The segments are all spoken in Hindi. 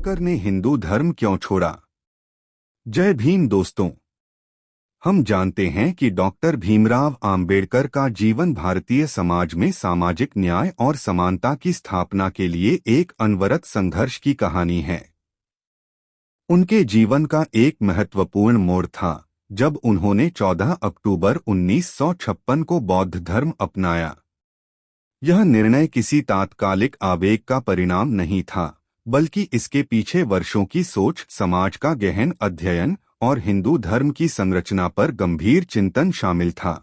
आम्बेडकर ने हिंदू धर्म क्यों छोड़ा? जय भीम दोस्तों। हम जानते हैं कि डॉक्टर भीमराव आम्बेडकर का जीवन भारतीय समाज में सामाजिक न्याय और समानता की स्थापना के लिए एक अनवरत संघर्ष की कहानी है। उनके जीवन का एक महत्वपूर्ण मोड़ था जब उन्होंने 14 अक्टूबर 1956 को बौद्ध धर्म अपनाया। यह निर्णय किसी तात्कालिक आवेग का परिणाम नहीं था, बल्कि इसके पीछे वर्षों की सोच, समाज का गहन अध्ययन और हिंदू धर्म की संरचना पर गंभीर चिंतन शामिल था।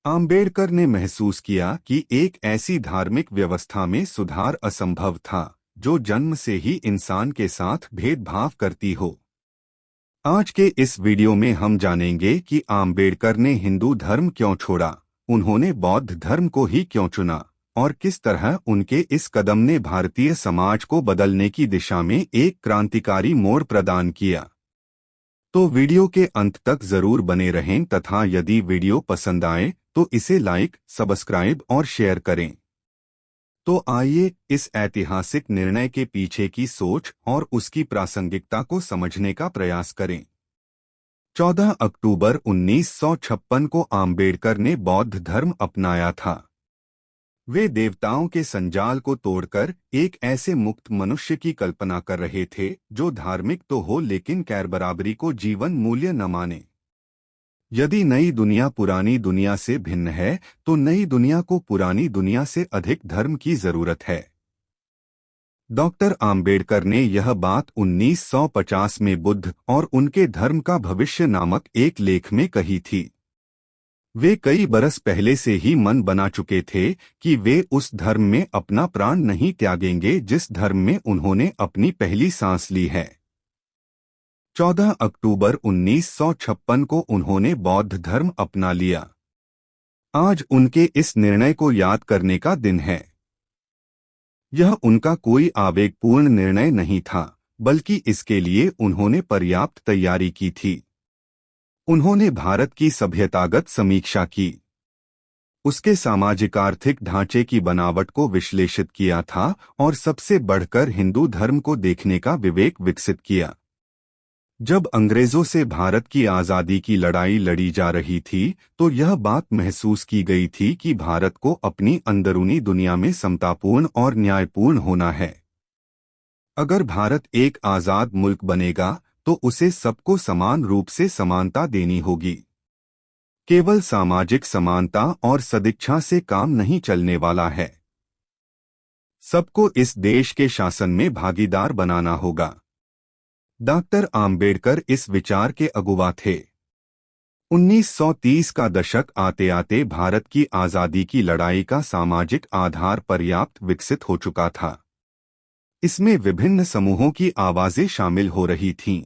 आम्बेडकर ने महसूस किया कि एक ऐसी धार्मिक व्यवस्था में सुधार असंभव था जो जन्म से ही इंसान के साथ भेदभाव करती हो। आज के इस वीडियो में हम जानेंगे कि आम्बेडकर ने हिंदू धर्म क्यों छोड़ा, उन्होंने बौद्ध धर्म को ही क्यों चुना और किस तरह उनके इस कदम ने भारतीय समाज को बदलने की दिशा में एक क्रांतिकारी मोड़ प्रदान किया। तो वीडियो के अंत तक जरूर बने रहें तथा यदि वीडियो पसंद आए तो इसे लाइक, सब्सक्राइब और शेयर करें। तो आइए इस ऐतिहासिक निर्णय के पीछे की सोच और उसकी प्रासंगिकता को समझने का प्रयास करें। 14 अक्टूबर 1956 को आम्बेडकर ने बौद्ध धर्म अपनाया था। वे देवताओं के संजाल को तोड़कर एक ऐसे मुक्त मनुष्य की कल्पना कर रहे थे जो धार्मिक तो हो लेकिन गैर बराबरी को जीवन मूल्य न माने। यदि नई दुनिया पुरानी दुनिया से भिन्न है तो नई दुनिया को पुरानी दुनिया से अधिक धर्म की जरूरत है। डॉक्टर आम्बेडकर ने यह बात 1950 में बुद्ध और उनके धर्म का भविष्य नामक एक लेख में कही थी। वे कई बरस पहले से ही मन बना चुके थे कि वे उस धर्म में अपना प्राण नहीं त्यागेंगे जिस धर्म में उन्होंने अपनी पहली सांस ली है। 14 अक्टूबर 1956 को उन्होंने बौद्ध धर्म अपना लिया। आज उनके इस निर्णय को याद करने का दिन है। यह उनका कोई आवेगपूर्ण निर्णय नहीं था, बल्कि इसके लिए उन्होंने पर्याप्त तैयारी की थी। उन्होंने भारत की सभ्यतागत समीक्षा की, उसके सामाजिक आर्थिक ढांचे की बनावट को विश्लेषित किया था और सबसे बढ़कर हिंदू धर्म को देखने का विवेक विकसित किया। जब अंग्रेजों से भारत की आज़ादी की लड़ाई लड़ी जा रही थी तो यह बात महसूस की गई थी कि भारत को अपनी अंदरूनी दुनिया में समतापूर्ण और न्यायपूर्ण होना है। अगर भारत एक आज़ाद मुल्क बनेगा तो उसे सबको समान रूप से समानता देनी होगी। केवल सामाजिक समानता और सदिच्छा से काम नहीं चलने वाला है। सबको इस देश के शासन में भागीदार बनाना होगा। डॉक्टर आम्बेडकर इस विचार के अगुवा थे। 1930 का दशक आते आते भारत की आज़ादी की लड़ाई का सामाजिक आधार पर्याप्त विकसित हो चुका था। इसमें विभिन्न समूहों की आवाजें शामिल हो रही थीं।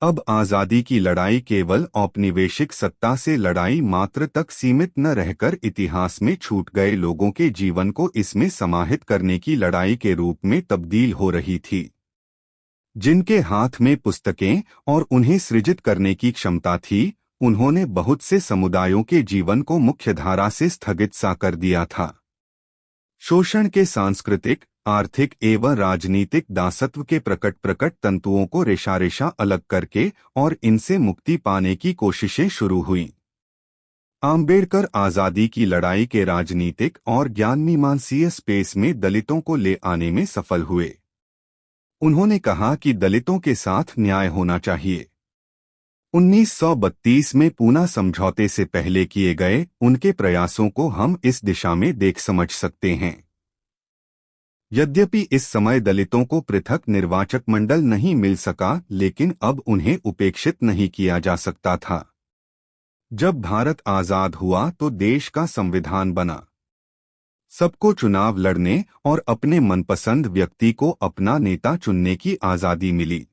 अब आज़ादी की लड़ाई केवल औपनिवेशिक सत्ता से लड़ाई मात्र तक सीमित न रहकर इतिहास में छूट गए लोगों के जीवन को इसमें समाहित करने की लड़ाई के रूप में तब्दील हो रही थी। जिनके हाथ में पुस्तकें और उन्हें सृजित करने की क्षमता थी, उन्होंने बहुत से समुदायों के जीवन को मुख्यधारा से स्थगित सा कर दिया था। शोषण के सांस्कृतिक, आर्थिक एवं राजनीतिक दासत्व के प्रकट तंतुओं को रेशा अलग करके और इनसे मुक्ति पाने की कोशिशें शुरू हुईं। आम्बेडकर आज़ादी की लड़ाई के राजनीतिक और ज्ञानमीमांसीय स्पेस में दलितों को ले आने में सफल हुए। उन्होंने कहा कि दलितों के साथ न्याय होना चाहिए। 1932 में पूना समझौते से पहले किए गए उनके प्रयासों को हम इस दिशा में देख समझ सकते हैं। यद्यपि इस समय दलितों को पृथक निर्वाचक मंडल नहीं मिल सका, लेकिन अब उन्हें उपेक्षित नहीं किया जा सकता था। जब भारत आज़ाद हुआ तो देश का संविधान बना। सबको चुनाव लड़ने और अपने मनपसंद व्यक्ति को अपना नेता चुनने की आज़ादी मिली।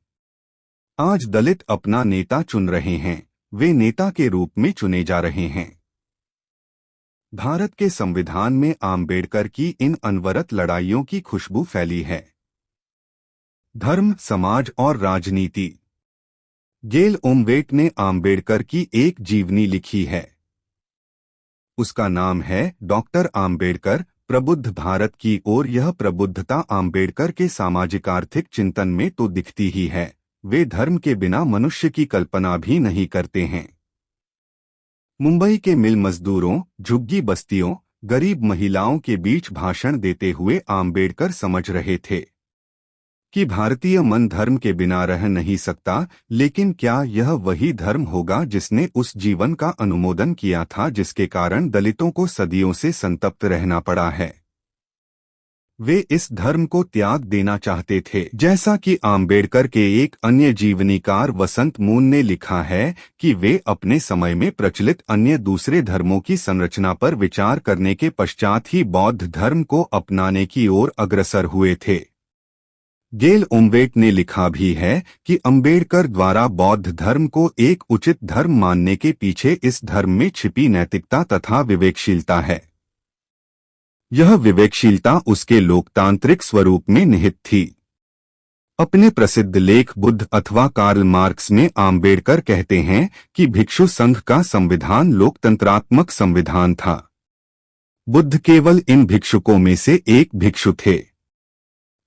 आज दलित अपना नेता चुन रहे हैं, वे नेता के रूप में चुने जा रहे हैं। भारत के संविधान में आम्बेडकर की इन अनवरत लड़ाइयों की खुशबू फैली है। धर्म, समाज और राजनीति। गेल ओमवेट ने आम्बेडकर की एक जीवनी लिखी है। उसका नाम है डॉक्टर आम्बेडकर, प्रबुद्ध भारत की ओर यह प्रबुद्धता आम्बेडकर के सामाजिक आर्थिक चिंतन में तो दिखती ही है। वे धर्म के बिना मनुष्य की कल्पना भी नहीं करते हैं। मुंबई के मिल मजदूरों, झुग्गी बस्तियों, गरीब महिलाओं के बीच भाषण देते हुए आम्बेडकर समझ रहे थे कि भारतीय मन धर्म के बिना रह नहीं सकता, लेकिन क्या यह वही धर्म होगा जिसने उस जीवन का अनुमोदन किया था जिसके कारण दलितों को सदियों से संतप्त रहना पड़ा है। वे इस धर्म को त्याग देना चाहते थे। जैसा कि आम्बेडकर के एक अन्य जीवनीकार वसंत मून ने लिखा है कि वे अपने समय में प्रचलित अन्य दूसरे धर्मों की संरचना पर विचार करने के पश्चात ही बौद्ध धर्म को अपनाने की ओर अग्रसर हुए थे। गेल ओम्वेट ने लिखा भी है कि अम्बेडकर द्वारा बौद्ध धर्म को एक उचित धर्म मानने के पीछे इस धर्म में छिपी नैतिकता तथा विवेकशीलता है। यह विवेकशीलता उसके लोकतांत्रिक स्वरूप में निहित थी। अपने प्रसिद्ध लेख बुद्ध अथवा कार्ल मार्क्स में आम्बेडकर कहते हैं कि भिक्षु संघ का संविधान लोकतंत्रात्मक संविधान था। बुद्ध केवल इन भिक्षुकों में से एक भिक्षु थे।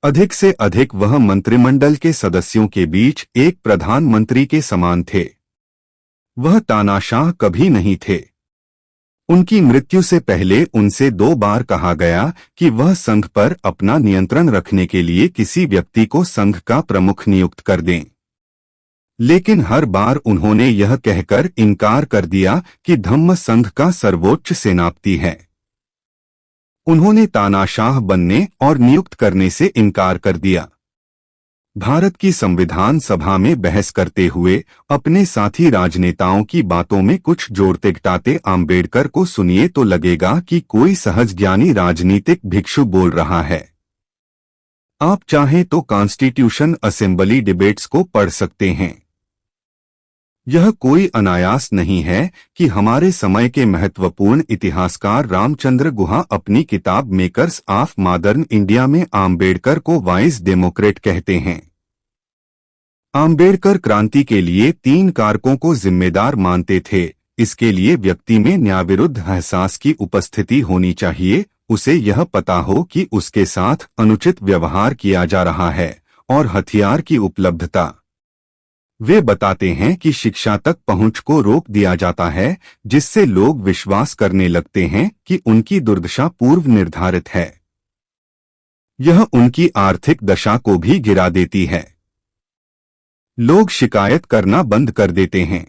अधिक से अधिक वह मंत्रिमंडल के सदस्यों के बीच एक प्रधानमंत्री के समान थे। वह तानाशाह कभी नहीं थे। उनकी मृत्यु से पहले उनसे 2 बार कहा गया कि वह संघ पर अपना नियंत्रण रखने के लिए किसी व्यक्ति को संघ का प्रमुख नियुक्त कर दें, लेकिन हर बार उन्होंने यह कहकर इनकार कर दिया कि धम्म संघ का सर्वोच्च सेनापति है। उन्होंने तानाशाह बनने और नियुक्त करने से इनकार कर दिया। भारत की संविधान सभा में बहस करते हुए अपने साथी राजनेताओं की बातों में कुछ जोड़ते घटाते आम्बेडकर को सुनिए तो लगेगा कि कोई सहज ज्ञानी राजनीतिक भिक्षु बोल रहा है। आप चाहें तो कॉन्स्टिट्यूशन असेंबली डिबेट्स को पढ़ सकते हैं। यह कोई अनायास नहीं है कि हमारे समय के महत्वपूर्ण इतिहासकार रामचंद्र गुहा अपनी किताब मेकर्स ऑफ मॉडर्न इंडिया में आम्बेडकर को वाइज डेमोक्रेट कहते हैं। आम्बेडकर क्रांति के लिए 3 कारकों को जिम्मेदार मानते थे। इसके लिए व्यक्ति में न्यायविरुद्ध एहसास की उपस्थिति होनी चाहिए, उसे यह पता हो कि उसके साथ अनुचित व्यवहार किया जा रहा है, और हथियार की उपलब्धता। वे बताते हैं कि शिक्षा तक पहुंच को रोक दिया जाता है, जिससे लोग विश्वास करने लगते हैं कि उनकी दुर्दशा पूर्व निर्धारित है। यह उनकी आर्थिक दशा को भी गिरा देती है। लोग शिकायत करना बंद कर देते हैं।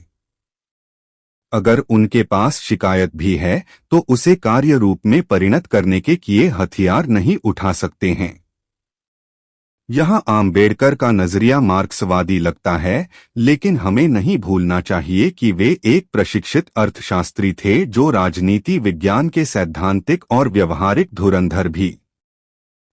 अगर उनके पास शिकायत भी है तो उसे कार्य रूप में परिणत करने के किए हथियार नहीं उठा सकते हैं। यहाँ आम्बेडकर का नजरिया मार्क्सवादी लगता है, लेकिन हमें नहीं भूलना चाहिए कि वे एक प्रशिक्षित अर्थशास्त्री थे जो राजनीति विज्ञान के सैद्धांतिक और व्यवहारिक धुरंधर भी।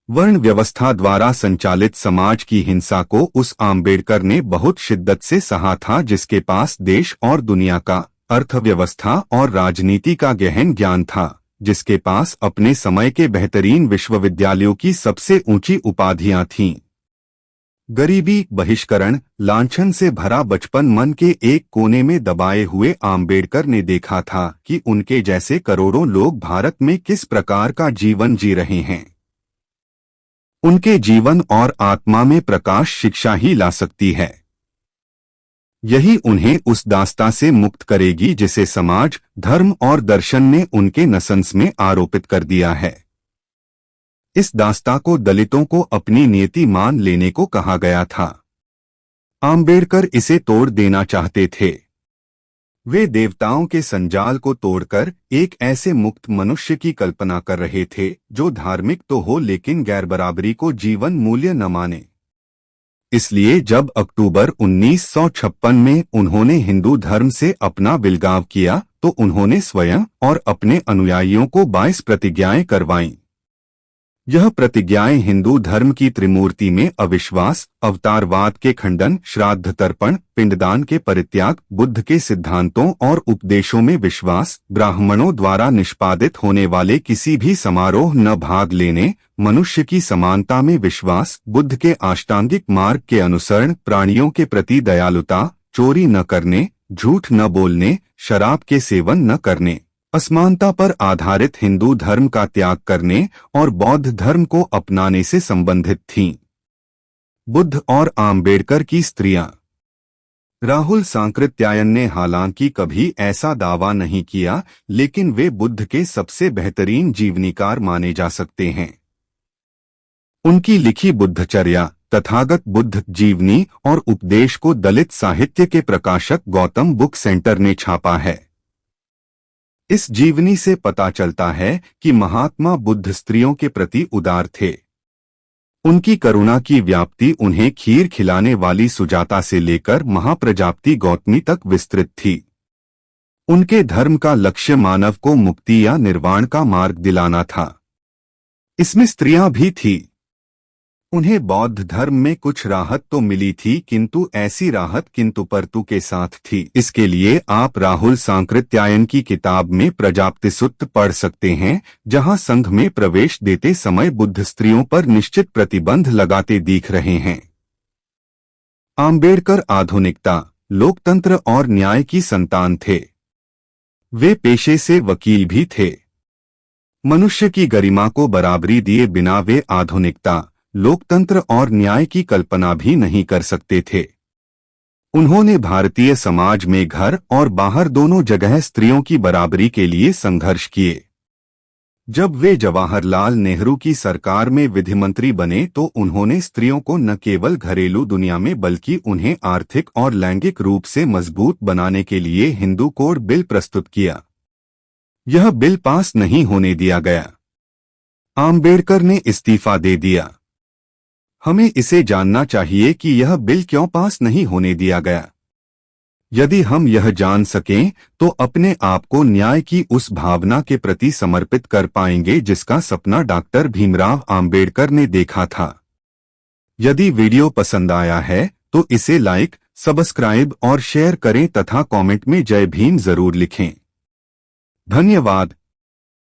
वर्ण व्यवस्था द्वारा संचालित समाज की हिंसा को उस आम्बेडकर ने बहुत शिद्दत से सहा था, जिसके पास देश और दुनिया का, अर्थव्यवस्था और राजनीति का गहन ज्ञान था, जिसके पास अपने समय के बेहतरीन विश्वविद्यालयों की सबसे ऊंची उपाधियां थीं। गरीबी, बहिष्करण, लांछन से भरा बचपन मन के एक कोने में दबाए हुए आम्बेडकर ने देखा था कि उनके जैसे करोड़ों लोग भारत में किस प्रकार का जीवन जी रहे हैं। उनके जीवन और आत्मा में प्रकाश शिक्षा ही ला सकती है। यही उन्हें उस दास्ता से मुक्त करेगी जिसे समाज, धर्म और दर्शन ने उनके नसंस में आरोपित कर दिया है। इस दास्ता को दलितों को अपनी नियति मान लेने को कहा गया था। आम्बेडकर इसे तोड़ देना चाहते थे। वे देवताओं के संजाल को तोड़कर एक ऐसे मुक्त मनुष्य की कल्पना कर रहे थे जो धार्मिक तो हो लेकिन गैरबराबरी को जीवन मूल्य न माने। इसलिए जब अक्टूबर 1956 में उन्होंने हिंदू धर्म से अपना विलगाव किया तो उन्होंने स्वयं और अपने अनुयायियों को 22 प्रतिज्ञाएं करवाईं। यह प्रतिज्ञाएं हिंदू धर्म की त्रिमूर्ति में अविश्वास, अवतारवाद के खंडन, श्राद्ध तर्पण, पिंडदान के परित्याग, बुद्ध के सिद्धांतों और उपदेशों में विश्वास, ब्राह्मणों द्वारा निष्पादित होने वाले किसी भी समारोह न भाग लेने, मनुष्य की समानता में विश्वास, बुद्ध के अष्टांगिक मार्ग के अनुसरण, प्राणियों के प्रति दयालुता, चोरी न करने, झूठ न बोलने, शराब के सेवन न करने, असमानता पर आधारित हिंदू धर्म का त्याग करने और बौद्ध धर्म को अपनाने से संबंधित थीं। बुद्ध और आम्बेडकर की स्त्रियां। राहुल सांकृत्यायन ने हालांकि कभी ऐसा दावा नहीं किया, लेकिन वे बुद्ध के सबसे बेहतरीन जीवनीकार माने जा सकते हैं। उनकी लिखी बुद्धचर्या, तथागत बुद्ध जीवनी और उपदेश को दलित साहित्य के प्रकाशक गौतम बुक सेंटर ने छापा है। इस जीवनी से पता चलता है कि महात्मा बुद्ध स्त्रियों के प्रति उदार थे। उनकी करुणा की व्याप्ति उन्हें खीर खिलाने वाली सुजाता से लेकर महाप्रजापति गौतमी तक विस्तृत थी। उनके धर्म का लक्ष्य मानव को मुक्ति या निर्वाण का मार्ग दिलाना था। इसमें स्त्रियां भी थीं। उन्हें बौद्ध धर्म में कुछ राहत तो मिली थी, किंतु ऐसी राहत किंतु परंतु के साथ थी। इसके लिए आप राहुल सांकृत्यायन की किताब में प्रजापतिसूत्र पढ़ सकते हैं, जहां संघ में प्रवेश देते समय बुद्ध स्त्रियों पर निश्चित प्रतिबंध लगाते दिख रहे हैं। आम्बेडकर आधुनिकता, लोकतंत्र और न्याय की संतान थे। वे पेशे से वकील भी थे। मनुष्य की गरिमा को बराबरी दिए बिना वे आधुनिकता, लोकतंत्र और न्याय की कल्पना भी नहीं कर सकते थे। उन्होंने भारतीय समाज में घर और बाहर दोनों जगह स्त्रियों की बराबरी के लिए संघर्ष किए। जब वे जवाहरलाल नेहरू की सरकार में विधि मंत्री बने तो उन्होंने स्त्रियों को न केवल घरेलू दुनिया में बल्कि उन्हें आर्थिक और लैंगिक रूप से मजबूत बनाने के लिए हिंदू कोड बिल प्रस्तुत किया। यह बिल पास नहीं होने दिया गया। आम्बेडकर ने इस्तीफा दे दिया। हमें इसे जानना चाहिए कि यह बिल क्यों पास नहीं होने दिया गया। यदि हम यह जान सकें तो अपने आप को न्याय की उस भावना के प्रति समर्पित कर पाएंगे जिसका सपना डॉक्टर भीमराव आम्बेडकर ने देखा था। यदि वीडियो पसंद आया है तो इसे लाइक, सब्सक्राइब और शेयर करें तथा कमेंट में जय भीम जरूर लिखें। धन्यवाद।